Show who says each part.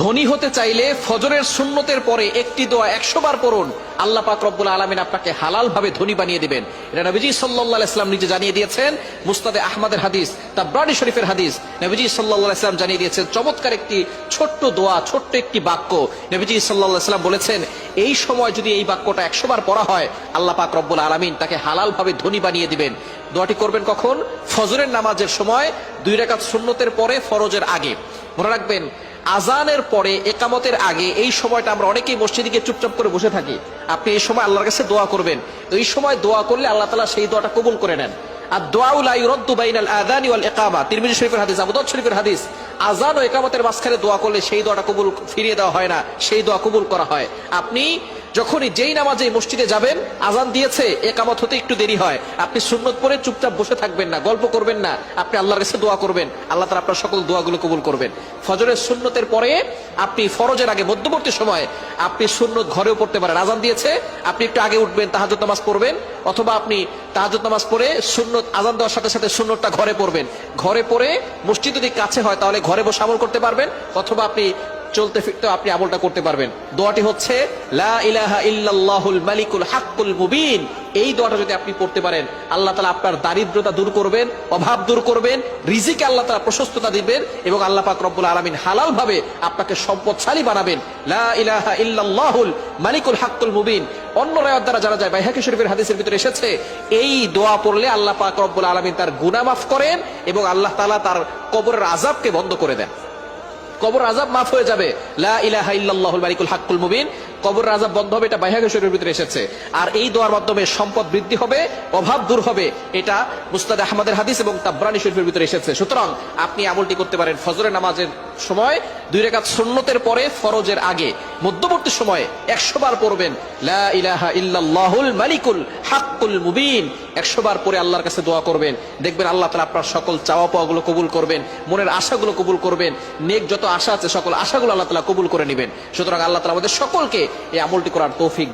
Speaker 1: ধনী হতে চাইলে ফজরের সুন্নতের পরে একটি দোয়া 100 বার পড়ুন, আল্লাহ পাক রব্বুল আলামিন আপনাকে হালাল ভাবে ধনী বানিয়ে দিবেন। এটা নবীজি সাল্লাল্লাহু আলাইহি ওয়াসাল্লাম নিজে জানিয়ে দিয়েছেন। মুসনাদে আহমদের হাদিস, তাবরানী শরীফের হাদিস। নবীজি সাল্লাল্লাহু আলাইহি ওয়াসাল্লাম জানিয়ে দিয়েছেন চমৎকার একটি ছোট্ট দোয়া, ছোট্ট একটি বাক্য। নবীজি সাল্লাল্লাহু আলাইহি ওয়াসাল্লাম বলেছেন, এই সময় যদি এই বাক্যটা 100 বার পড়া হয়, আল্লাহ পাক রব্বুল আলামিন তাকে হালাল ভাবে ধনী বানিয়ে দিবেন। দোয়াটি করবেন কখন? ফজরের নামাজের সময়, 2 রাকাত সুন্নতের পরে, ফরজের আগে। মনে রাখবেন, আজানের পরে, একামতের আগে এই সময়টা আমরা অনেকেই মসজিদে গিয়ে চুপচাপ করে বসে থাকি। আপনি এই সময় আল্লাহর কাছে দোয়া করবেন। এই সময় দোয়া করলে আল্লাহ তাআলা সেই দোয়াটা কবুল করে নেন। আর দোয়া লা ইউরাদ্দু বাইনাল আযানি ওয়াল ইকামা, তিরমিজি শরীফের হাদিস, আবু দাউদ শরীফের হাদিস। আজান ও ইকামতের মাঝখানে দোয়া করলে সেই দোয়াটা কবুল ফিরিয়ে দেওয়া হয় না, সেই দোয়া কবুল করা হয়। আপনি যখনই যেই নামাজে মসজিদে যাবেন, আজান দিয়েছে, একামত হতে একটু দেরি হয়, আপনি সুন্নত পড়ে চুপচাপ বসে থাকবেন না, গল্প করবেন না, আপনি আল্লাহর কাছে দোয়া করবেন। আল্লাহ তাআলা আপনার সকল দোয়াগুলো কবুল করবেন। ফজরের সুন্নতের পরে আপনি ফরজের আগে মধ্যবর্তী সময়ে আপনি সুন্নত ঘরেও পড়তে পারেন। আজান দিয়েছে, আপনি একটু আগে উঠবেন, তাহাজ্জুদ নামাজ পড়বেন, অথবা আপনি তাহাজ্জুদ নামাজ পড়ে সুন্নত আজান দেওয়ার সাথে সাথে সুন্নতটা ঘরে পড়বেন। ঘরে পড়ে মসজিদ যদি কাছে হয় তাহলে ঘরে বসে আমল করতে পারবেন, অথবা আপনি চলতে ফিরতে আপনি আমলটা করতে পারবেন। দোয়াটি হচ্ছে লা ইলাহা ইল্লাল্লাহুল মালিকুল হাক্কুল মুবিন। এই দোয়াটা যদি আপনি পড়তে পারেন, আল্লাহ তাআলা আপনার দারিদ্রতা দূর করবেন, অভাব দূর করবেন, রিজিকে আল্লাহ তাআলা প্রশস্ততা দিবেন, এবং আল্লাহ পাক রব্বুল আলামিন হালাল ভাবে আপনাকে সম্পদশালী বানাবেন। লা ইলাহা ইল্লাল্লাহুল মালিকুল হাক্কুল মুবিন। অন্য রায়াত দ্বারা জানা যায়, বাইহাকী শরীফের হাদিসের ভিতরে এসেছে, এই দোয়া পড়লে আল্লাহ পাক রব্বুল আলামিন তার গুনাহ মাফ করেন, এবং আল্লাহ তাআলা তার কবরের আযাবকে বন্ধ করে দেন। কবর আযাব মাফ হয়ে যাবে। লা ইলাহা ইল্লাল্লাহুল মালিকুল হাক্কুল মুবিন, কবর আযাব বন্ধ হবে। এটা বাইহাকী শরীফের ভিতরে এসেছে। আর এই দোয়ার মাধ্যমে সম্পদ বৃদ্ধি হবে, অভাব দূর হবে। এটা মুসনাদ আহমদের হাদিস এবং তাবরানী শরীফের ভিতরে এসেছে। সুতরাং আপনি আমলটি করতে পারেন ফজরের নামাজের সময়, 2 রাকাত সুন্নতের পরে, ফরজের আগে, মধ্যবর্তী সময়ে 100 বার পড়বেন লা ইলাহা ইল্লাল্লাহুল মালিকুল হাক্কুল মুবিন। 100 বার পরে আল্লাহর কাছে দোয়া করবেন, দেখবেন আল্লাহ তাআলা আপনার সকল চাওয়া পাওয়াগুলো কবুল করবেন, মনের আশাগুলো কবুল করবেন, নেক যত আশা আছে সকল আশাগুলো আল্লাহ তাআলা কবুল করে নেবেন। সুতরাং আল্লাহ তাআলা আমাদের সকলকে এই আমলটি করার তৌফিক